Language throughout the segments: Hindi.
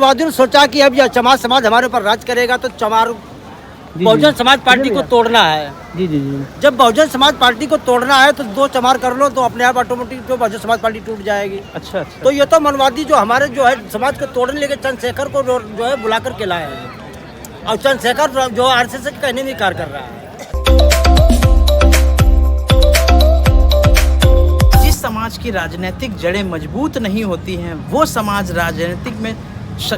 वादियों सोचा कि अब यह चमार समाज हमारे ऊपर राज करेगा तो चमार बहुजन समाज पार्टी को तोड़ना है। जी जी जी। जब बहुजन समाज पार्टी को तोड़ना है तो दो चमार कर लो तो अपने आप ऑटोमेटिक तो बहुजन समाज पार्टी टूट जाएगी। अच्छा अच्छा। तो ये तो मनवादी जो हमारे जो है समाज को तोड़ने लेके चंद्रशेखर को जो है बुला कर के लाए हैं और चंद्रशेखर जो आरएसएस के कहने में कार्य कर रहा है। जिस समाज की राजनीतिक जड़ें मजबूत नहीं होती हैं वो समाज राजनीतिक में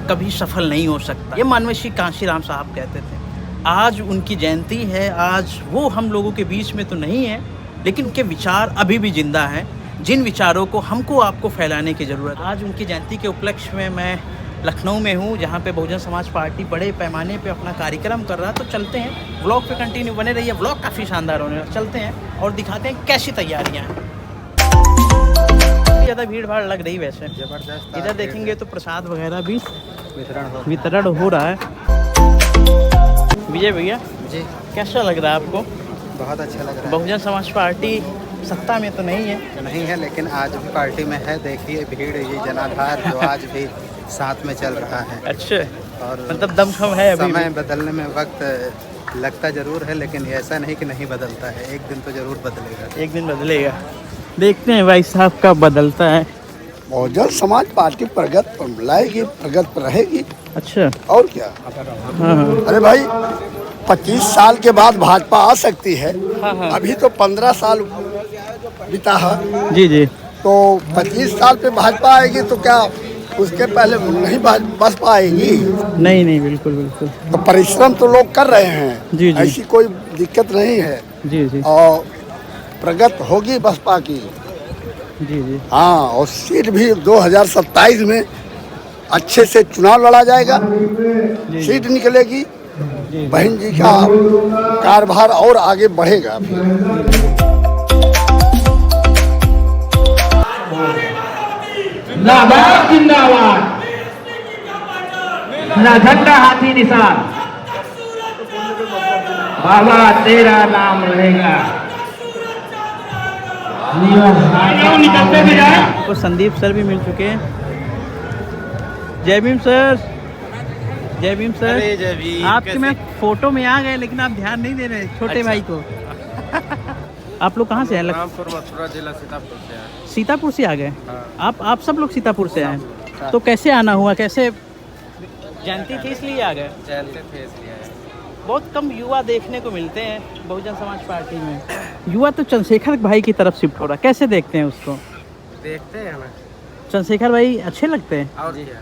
कभी सफल नहीं हो सकता। ये माननीय श्री कांशीराम साहब कहते थे। आज उनकी जयंती है। आज वो हम लोगों के बीच में तो नहीं है लेकिन उनके विचार अभी भी जिंदा हैं, जिन विचारों को हमको आपको फैलाने की ज़रूरत है। आज उनकी जयंती के उपलक्ष्य में मैं लखनऊ में हूँ जहाँ पे बहुजन समाज पार्टी बड़े पैमाने पे अपना कार्यक्रम कर रहा है। तो चलते हैं, व्लॉग पे कंटिन्यू बने रहिए। व्लॉग काफ़ी शानदार होने वाला। चलते हैं और दिखाते हैं कैसी तैयारियाँ हैं। ज़्यादा भीड़ भाड़ लग रही वैसे जबरदस्त। इधर देखेंगे तो प्रसाद वगैरह भी वितरण हो रहा है। विजय भैया जी, कैसा लग रहा है आपको? बहुत अच्छा लग रहा है। बहुजन समाज पार्टी सत्ता में तो नहीं है, नहीं है लेकिन आज भी पार्टी में है। देखिए भीड़, ये जनाधार जो आज भी साथ में चल रहा है। अच्छा, और मतलब दमखम है अभी समय भी। बदलने में वक्त लगता जरूर है लेकिन ऐसा नहीं कि नहीं बदलता है। एक दिन तो जरूर बदलेगा। एक दिन बदलेगा। देखते हैं भाई साहब कब बदलता है। बहुजन समाज पार्टी प्रगत पर लाएगी, प्रगत पर रहेगी। अच्छा, और क्या। हाँ हाँ अरे भाई 25 साल के बाद भाजपा आ सकती है। हाँ हाँ। अभी तो 15 साल बीता है। जी जी। तो 25 साल पे भाजपा आएगी तो क्या उसके पहले नहीं बस पाएगी? नहीं नहीं, बिल्कुल बिल्कुल। तो परिश्रम तो लोग कर रहे हैं। जी जी। ऐसी कोई दिक्कत नहीं है। जी जी और प्रगत होगी बसपा की। जी जी। हाँ, और सीट भी 2027 में अच्छे से चुनाव लड़ा जाएगा। सीट निकलेगी। बहन जी का कारभार और आगे बढ़ेगा। ना बाप जिंदाबाद, ना झंडा हाथी निशान, बाबा तेरा नाम रहेगा। तो संदीप सर भी मिल चुके हैं। जय भीम सर। जय भीम सर। जय भीम। आपके मैं फोटो में आ गए लेकिन आप ध्यान नहीं दे रहे छोटे अच्छा। भाई को। आप लोग कहाँ से हैं? रामपुर मथुरा जिला सीतापुर से है। सीतापुर से आ गए? हाँ। आप सब लोग सीतापुर से आए? तो कैसे आना हुआ? कैसे जयंती थी इसलिए आ गए? जयंती थे इसलिए आए। बहुत कम युवा देखने को मिलते हैं बहुजन समाज पार्टी में। युवा तो चंद्रशेखर भाई की तरफ शिफ्ट हो रहा, कैसे देखते हैं उसको? देखते हैं ना। चंद्रशेखर भाई अच्छे लगते हैं? और क्या,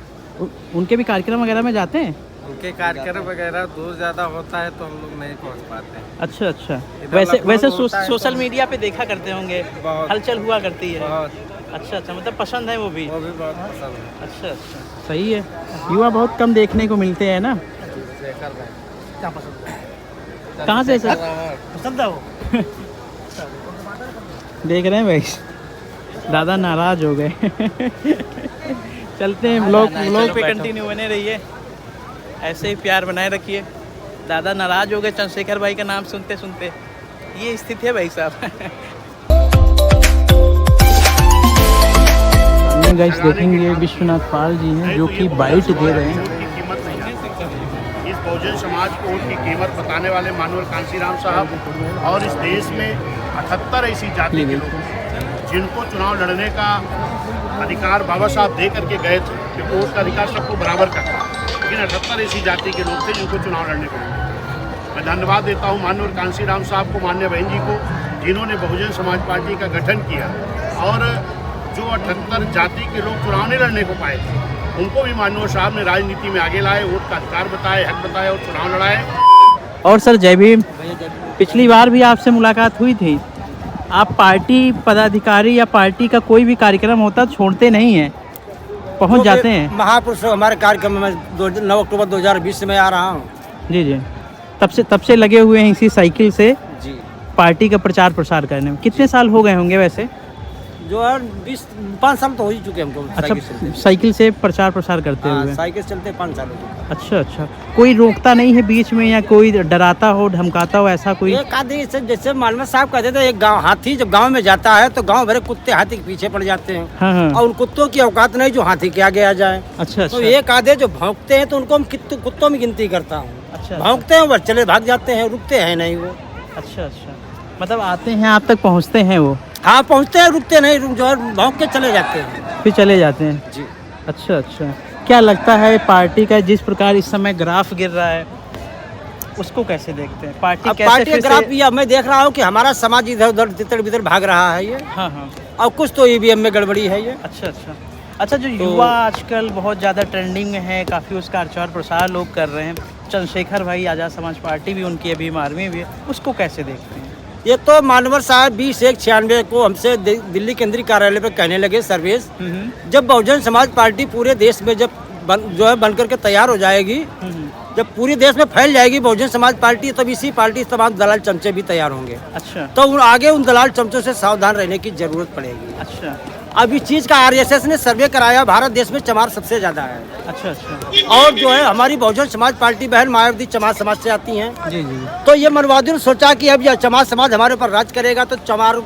उनके भी कार्यक्रम वगैरह में जाते हैं? उनके कार्यक्रम वगैरह दूर ज्यादा होता है तो हम लोग नहीं पहुंच पाते हैं। अच्छा अच्छा। इधर वैसे लखनऊ वैसे में होता है सोशल तो- मीडिया पे देखा करते होंगे, बहुत। हलचल हुआ करती है। बहुत, अच्छा अच्छा, मतलब पसंद है वो भी? वो भी बहुत पसंद है। अच्छा अच्छा, सही है। युवा बहुत कम देखने को मिलते हैं ना। चंद्रशेखर भाई क्या पसंद है? कहाँ से सर? पसंद है वो। देख रहे हैं भाई, दादा नाराज हो गए। चलते हैं, व्लॉग पे कंटिन्यू बने रहिए। ऐसे ही प्यार बनाए रखिए। दादा नाराज हो गए चंद्रशेखर भाई का नाम सुनते सुनते। ये स्थिति है भाई साहब। गाइस देखेंगे विश्वनाथ पाल जी हैं जो कि बाइट दे रहे हैं। इस बहुजन समाज कोड की कीमत बताने वाले माननीय कांशीराम साहब और इस देश में 78 ऐसी जाति के लोग जिनको चुनाव लड़ने का अधिकार बाबा साहब दे करके गए थे कि वोट का अधिकार सबको बराबर का था, लेकिन 78 ऐसी जाति के लोग थे जिनको चुनाव लड़ने को मिले। मैं धन्यवाद देता हूँ माननीय कांशीराम साहब को, माननीय बहन जी को, जिन्होंने बहुजन समाज पार्टी का गठन किया और जो 78 जाति के लोग चुनाव नहीं लड़ने को पाए थे उनको भी माननीय साहब ने राजनीति में आगे लाए, वोट का अधिकार बताए, हक बताए और चुनाव लड़ाए। और सर जय भीम। पिछली बार भी आपसे मुलाकात हुई थी। आप पार्टी पदाधिकारी या पार्टी का कोई भी कार्यक्रम होता छोड़ते नहीं हैं, पहुंच जाते हैं। महापुरुष हमारे कार्यक्रम में 9 अक्टूबर 2020 से मैं आ रहा हूँ। जी जी। तब से लगे हुए हैं इसी साइकिल से जी। पार्टी का प्रचार प्रसार करने में। कितने साल हो गए होंगे वैसे? जो है 5 साल तो हो ही चुके हमको साइकिल अच्छा, चलते। साइकिल से प्रचार प्रसार करते हाँ, हुए। साइकिल चलते 5 साल हो गए। अच्छा अच्छा, कोई रोकता नहीं है बीच में, या कोई डराता हो धमकाता हो ऐसा कोई? एक आदमी से जैसे मालवा साहब कहते थे, एक गाँव हाथी जब गाँव में जाता है तो गाँव भरे कुत्ते हाथी के पीछे पड़ जाते हैं। हाँ हाँ। और उन कुत्तों की औकात नहीं जो हाथी के आगे आ जाए। अच्छा तो अच्छा। एक आधे जो भौंकते हैं तो उनको हम कुत्तों में गिनती करता हूँ। अच्छा भौंकते हैं बस चले भाग जाते हैं, रुकते हैं नहीं वो। अच्छा अच्छा, मतलब आते हैं आप तक पहुंचते हैं वो, हाँ पहुँचते हैं, रुकते नहीं, जो है भौंक के चले जाते हैं। फिर चले जाते हैं जी। अच्छा अच्छा, क्या लगता है पार्टी का जिस प्रकार इस समय ग्राफ गिर रहा है उसको कैसे देखते हैं? पार्टी अब कैसे पार्टी फिर ग्राफ से... ये मैं देख रहा हूँ कि हमारा समाज इधर उधर तितर बितर भाग रहा है ये, हाँ हाँ। और कुछ तो ईवीएम में गड़बड़ी है ये। अच्छा अच्छा अच्छा, जो युवा आजकल बहुत ज़्यादा ट्रेंडिंग में है, काफ़ी उसका प्रचार प्रसार लोग कर रहे हैं, चंद्रशेखर भाई आज़ाद समाज पार्टी भी उनकी अभी 12वीं भी है, उसको कैसे देखते हैं? ये तो मानवर साहब 20/1/96 को हमसे दिल्ली केंद्रीय कार्यालय पे कहने लगे सर्वेश, जब बहुजन समाज पार्टी पूरे देश में जब जो है बन करके तैयार हो जाएगी, जब पूरे देश में फैल जाएगी बहुजन समाज पार्टी, तब इसी पार्टी तमाम दलाल चमचे भी तैयार होंगे। अच्छा तो आगे उन दलाल चमचों से सावधान रहने की जरूरत पड़ेगी। अच्छा अब इस चीज का आरएसएस ने सर्वे कराया, भारत देश में चमार सबसे ज्यादा है। अच्छा अच्छा, और जो है हमारी बहुजन समाज पार्टी बहन मायावती चमार समाज से आती हैं। जी जी तो ये मनवादियों ने सोचा कि अब यह चमार समाज हमारे ऊपर राज करेगा तो चमार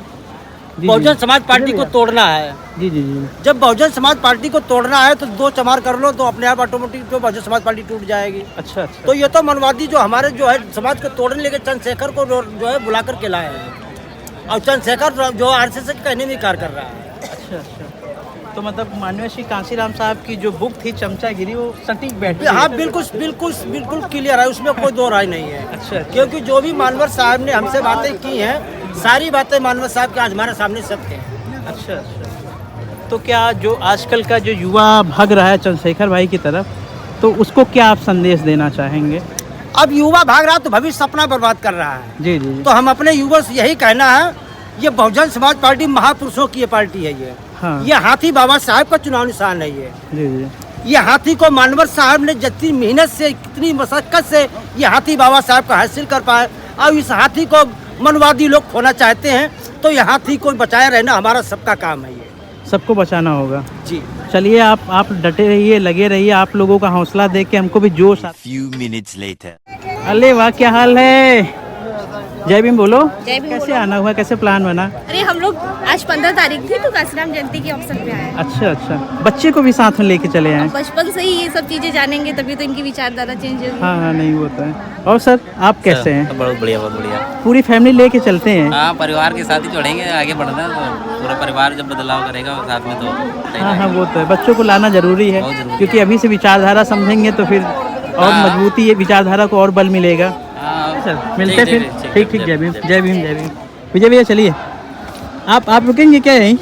जी, बहुजन समाज पार्टी को तोड़ना है। जी जी जी। जब बहुजन समाज पार्टी को तोड़ना है तो 2 चमार कर लो तो अपने आप ऑटोमेटिक जो बहुजन समाज पार्टी टूट जाएगी। अच्छा अच्छा तो ये तो मनवादी जो हमारे जो है समाज को तोड़ने लेके चंद्रशेखर को जो है बुला कर के लाए हैं, और चंद्रशेखर जो आरएसएस के कहने में इनकार कर रहा है। अच्छा अच्छा, तो मतलब माननीय श्री कांशीराम साहब की जो बुक थी चमचागिरी वो सटीक बैठी हाँ है। बिल्कुल बिल्कुल बिल्कुल क्लियर है, उसमें कोई दो राय नहीं है। अच्छा क्योंकि जो भी मानवर साहब ने हमसे बातें की हैं, सारी बातें मानवर साहब के आज हमारे सामने सत्य हैं। अच्छा अच्छा, तो क्या जो आजकल का जो युवा भाग रहा है चंद्रशेखर भाई की तरफ, तो उसको क्या आप संदेश देना चाहेंगे? अब युवा भाग रहा तो भविष्य अपना बर्बाद कर रहा है। जी जी तो हम अपने युवा से यही कहना है, ये बहुजन समाज पार्टी महापुरुषों की ये पार्टी है। हाँ। ये हाथी बाबा साहब का चुनाव निशान है। जी जी ये हाथी को मानवर साहब ने जितनी मेहनत से, कितनी मशक्कत से ये हाथी बाबा साहब का हासिल कर पाए, और इस हाथी को मनवादी लोग खोना चाहते हैं, तो ये हाथी को बचाए रहना हमारा सबका काम है। ये सबको बचाना होगा। जी चलिए आप डटे रहिए, लगे रहिए, आप लोगों का हौसला देख के हमको भी जोश Few minutes later. अरे वाह, क्या हाल है? जय भीम बोलो। जय भीम कैसे बोलो। आना हुआ, कैसे प्लान बना? अरे हम लोग आज 15 तारीख थी तो काशीराम जयंती के अवसर पे आए। अच्छा अच्छा, बच्चे को भी साथ में लेके चले आए? बचपन से ही ये सब चीजें जानेंगे तभी तो इनकी विचारधारा चेंज होगी। हाँ हाँ, नहीं होता है। और सर आप कैसे हैं? बहुत बढ़िया बहुत बढ़िया। पूरी फैमिली लेके चलते हैं? हाँ, परिवार के साथ ही छोड़ेंगे, आगे बढ़ना तो पूरा परिवार जब बदलाव करेगा साथ में तो सही हाँ हाँ, रहेगा। वो तो है, बच्चों को लाना जरूरी है, बहुत जरूरी क्योंकि अभी से विचारधारा समझेंगे तो फिर और हाँ। मजबूती, ये विचारधारा को और बल मिलेगा। हाँ, सर मिलते हैं ठीक, फिर। ठीक, ठीक ठीक, जय भीम जय भीम जय भीम। विजय भैया चलिए, आप रुकेंगे क्या यहीं?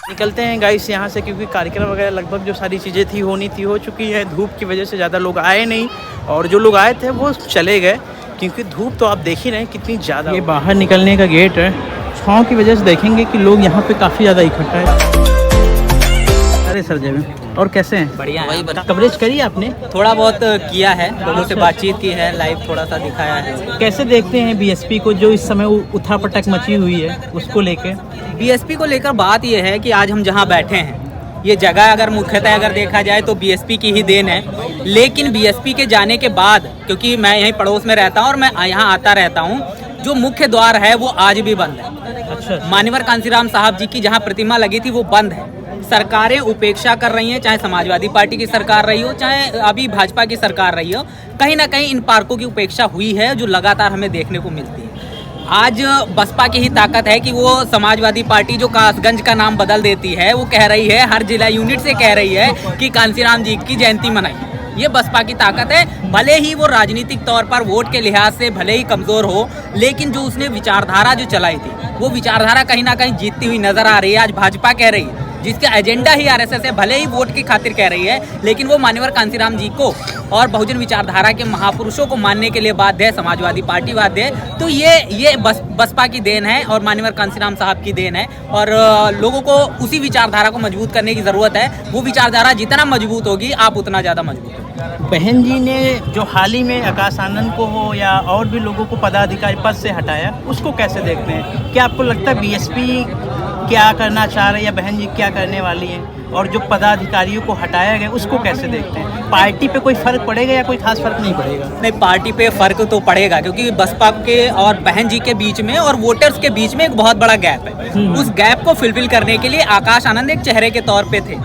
निकलते हैं गाइस यहाँ से, क्योंकि कार्यक्रम वगैरह लगभग जो सारी चीज़ें थी होनी थी हो चुकी है। धूप की वजह से ज़्यादा लोग आए नहीं, और जो लोग आए थे वो चले गए, क्योंकि धूप तो आप देख ही रहे हैं कितनी ज़्यादा। ये बाहर निकलने का गेट है, छाँव की वजह से देखेंगे कि लोग यहाँ पे काफ़ी ज़्यादा इकट्ठा है। अरे सर जय भीम, और कैसे हैं? बढ़िया वही है। बता- कवरेज करी आपने? थोड़ा बहुत किया है, लोगों से बातचीत की है, लाइव थोड़ा सा दिखाया है। कैसे देखते हैं बीएसपी को जो इस समय उठापटक मची हुई है उसको लेके? बीएसपी को लेकर बात यह है कि आज हम जहां बैठे हैं, ये जगह अगर मुख्यतः अगर देखा जाए तो बीएसपी की ही देन है। लेकिन बीएसपी के जाने के बाद, क्योंकि मैं यहीं पड़ोस में रहता हूं और मैं यहाँ आता रहता हूं, जो मुख्य द्वार है वो आज भी बंद है। अच्छा, माननीय कांशीराम साहब जी की जहाँ प्रतिमा लगी थी वो बंद है। सरकारें उपेक्षा कर रही हैं, चाहे समाजवादी पार्टी की सरकार रही हो, चाहे अभी भाजपा की सरकार रही हो, कहीं ना कहीं इन पार्कों की उपेक्षा हुई है, जो लगातार हमें देखने को मिलती है। आज बसपा की ही ताकत है कि वो समाजवादी पार्टी जो कासगंज का नाम बदल देती है, वो कह रही है, हर जिला यूनिट से कह रही है कि कांशीराम जी की जयंती मनाइए। ये बसपा की ताकत है। भले ही वो राजनीतिक तौर पर वोट के लिहाज से भले ही कमजोर हो, लेकिन जो उसने विचारधारा जो चलाई थी, वो विचारधारा कहीं ना कहीं जीतती हुई नजर आ रही है। आज भाजपा कह रही है जिसका एजेंडा ही आरएसएस है, भले ही वोट की खातिर कह रही है, लेकिन वो मान्यवर कांसीराम जी को और बहुजन विचारधारा के महापुरुषों को मानने के लिए बाध्य है, समाजवादी पार्टी बाध्य है। तो ये बसपा की देन है और मान्यवर कांसीराम साहब की देन है, और लोगों को उसी विचारधारा को मजबूत करने की ज़रूरत है। वो विचारधारा जितना मजबूत होगी, आप उतना ज़्यादा मजबूत होगी। बहन जी ने जो हाल ही में आकाश आनंद को हो या और भी लोगों को पदाधिकारी पद से हटाया, उसको कैसे देखते हैं? क्या आपको लगता है बीएसपी क्या करना चाह रही है या बहन जी क्या करने वाली है? और जो पदाधिकारियों को हटाया गया उसको कैसे देखते हैं? पार्टी पे कोई फर्क पड़ेगा या कोई खास फर्क नहीं पड़ेगा? नहीं, पार्टी पे फर्क तो पड़ेगा, क्योंकि बसपा के और बहन जी के बीच में और वोटर्स के बीच में एक बहुत बड़ा गैप है। उस गैप को फिलफिल करने के लिए आकाश आनंद एक चेहरे के तौर पे थे।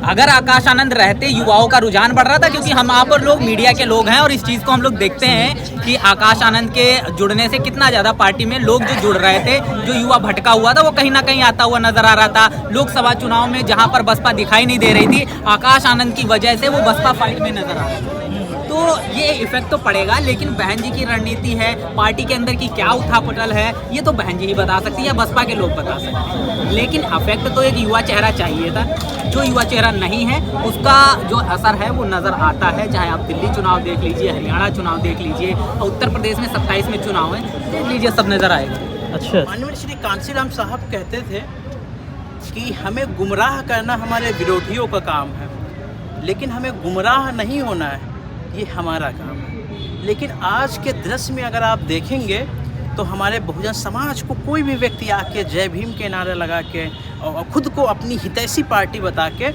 अगर आकाश आनंद रहते, युवाओं का रुझान बढ़ रहा था, क्योंकि हम आप और लोग मीडिया के लोग हैं और इस चीज़ को हम लोग देखते हैं कि आकाश आनंद के जुड़ने से कितना ज़्यादा पार्टी में लोग जो जुड़ रहे थे, जो युवा भटका हुआ था वो कहीं ना कहीं आता हुआ नजर आ रहा था। लोकसभा चुनाव में जहाँ पर बसपा दिखाई नहीं दे रही थी, आकाश आनंद की वजह से वो बसपा फाइट में नजर आ रहा था। तो ये इफेक्ट तो पड़ेगा, लेकिन बहन जी की रणनीति है, पार्टी के अंदर की क्या उथापटल है, ये तो बहन जी ही बता सकती है या बसपा के लोग बता सकते हैं। लेकिन इफेक्ट तो एक युवा चेहरा चाहिए था, जो युवा चेहरा नहीं है उसका जो असर है वो नज़र आता है। चाहे आप दिल्ली चुनाव देख लीजिए, हरियाणा चुनाव देख लीजिए, और उत्तर प्रदेश में 27 में चुनाव है, देख लीजिए, सब नज़र आएगा। अच्छा, माननीय श्री कांसीराम साहब कहते थे कि हमें गुमराह करना हमारे विरोधियों का काम है, लेकिन हमें गुमराह नहीं होना है, ये हमारा काम है। लेकिन आज के दृश्य में अगर आप देखेंगे तो हमारे बहुजन समाज को कोई भी व्यक्ति आके जय भीम के नारे लगा के और खुद को अपनी हितैषी पार्टी बता के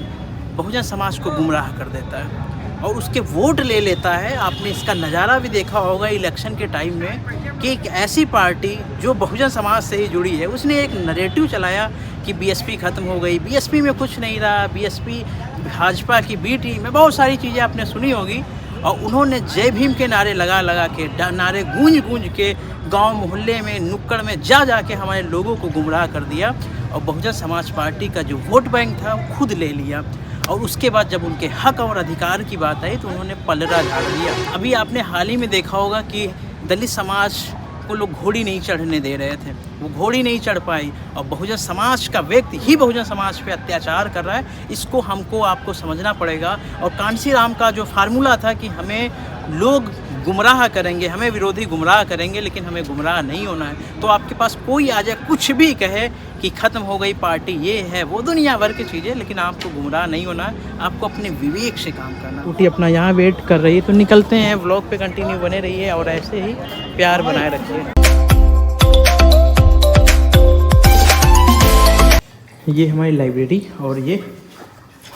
बहुजन समाज को गुमराह कर देता है और उसके वोट ले लेता है। आपने इसका नज़ारा भी देखा होगा इलेक्शन के टाइम में कि एक ऐसी पार्टी जो बहुजन समाज से ही जुड़ी है, उसने एक नरेटिव चलाया कि बीएसपी ख़त्म हो गई, बीएसपी में कुछ नहीं रहा, बीएसपी भाजपा की बी टीम में, बहुत सारी चीज़ें आपने सुनी होगी। और उन्होंने जय भीम के नारे लगा के, नारे गूंज के गांव मोहल्ले में, नुक्कड़ में जा के हमारे लोगों को गुमराह कर दिया और बहुजन समाज पार्टी का जो वोट बैंक था वो खुद ले लिया। और उसके बाद जब उनके हक और अधिकार की बात आई तो उन्होंने पलड़ा झाड़ दिया। अभी आपने हाल ही में देखा होगा कि दलित समाज को लोग घोड़ी नहीं चढ़ने दे रहे थे, वो घोड़ी नहीं चढ़ पाई और बहुजन समाज का व्यक्ति ही बहुजन समाज पे अत्याचार कर रहा है। इसको हमको आपको समझना पड़ेगा। और कांसीराम का जो फार्मूला था कि हमें लोग गुमराह करेंगे, हमें विरोधी गुमराह करेंगे, लेकिन हमें गुमराह नहीं होना है। तो आपके पास कोई आ जाए कुछ भी कहे कि ख़त्म हो गई पार्टी, ये है वो, दुनिया भर की चीज़ें, लेकिन आपको गुमराह नहीं होना है। आपको अपने विवेक से काम करना है। टूटी अपना यहाँ वेट कर रही है, तो निकलते हैं। व्लॉग पे कंटिन्यू बने रहिए और ऐसे ही प्यार बनाए रखिए। ये हमारी लाइब्रेरी और ये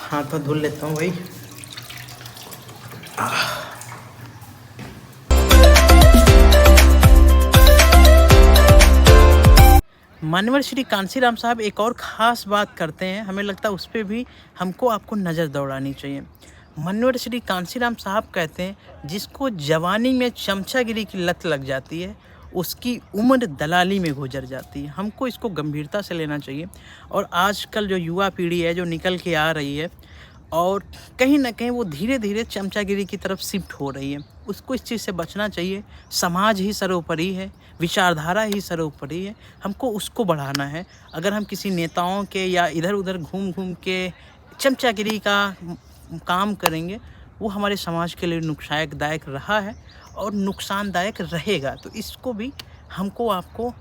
हाथ धुल लेता हूँ भाई। मान्यवर श्री कांसीराम साहब एक और ख़ास बात करते हैं, हमें लगता है उस पर भी हमको आपको नज़र दौड़ानी चाहिए। मान्यवर श्री कांसीराम साहब कहते हैं, जिसको जवानी में चमचागिरी की लत लग जाती है उसकी उम्र दलाली में गुजर जाती है। हमको इसको गंभीरता से लेना चाहिए। और आजकल जो युवा पीढ़ी है जो निकल के आ रही है और कहीं ना कहीं वो धीरे धीरे चमचागिरी की तरफ शिफ्ट हो रही है, उसको इस चीज़ से बचना चाहिए। समाज ही सर्वोपरि है, विचारधारा ही सर्वोपरि है, हमको उसको बढ़ाना है। अगर हम किसी नेताओं के या इधर उधर घूम के चमचागिरी का काम करेंगे, वो हमारे समाज के लिए नुकसानदायक रहा है और नुकसानदायक रहेगा। तो इसको भी हमको आपको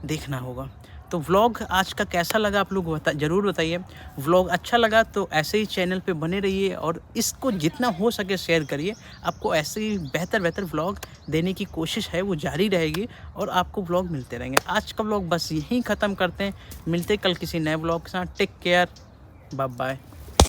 देखना होगा। तो व्लॉग आज का कैसा लगा आप लोग ज़रूर बताइए। व्लॉग अच्छा लगा तो ऐसे ही चैनल पे बने रहिए और इसको जितना हो सके शेयर करिए। आपको ऐसे ही बेहतर व्लॉग देने की कोशिश है, वो जारी रहेगी और आपको व्लॉग मिलते रहेंगे। आज का व्लॉग बस यहीं ख़त्म करते हैं, मिलते कल किसी नए व्लॉग के साथ। Take care, bye bye.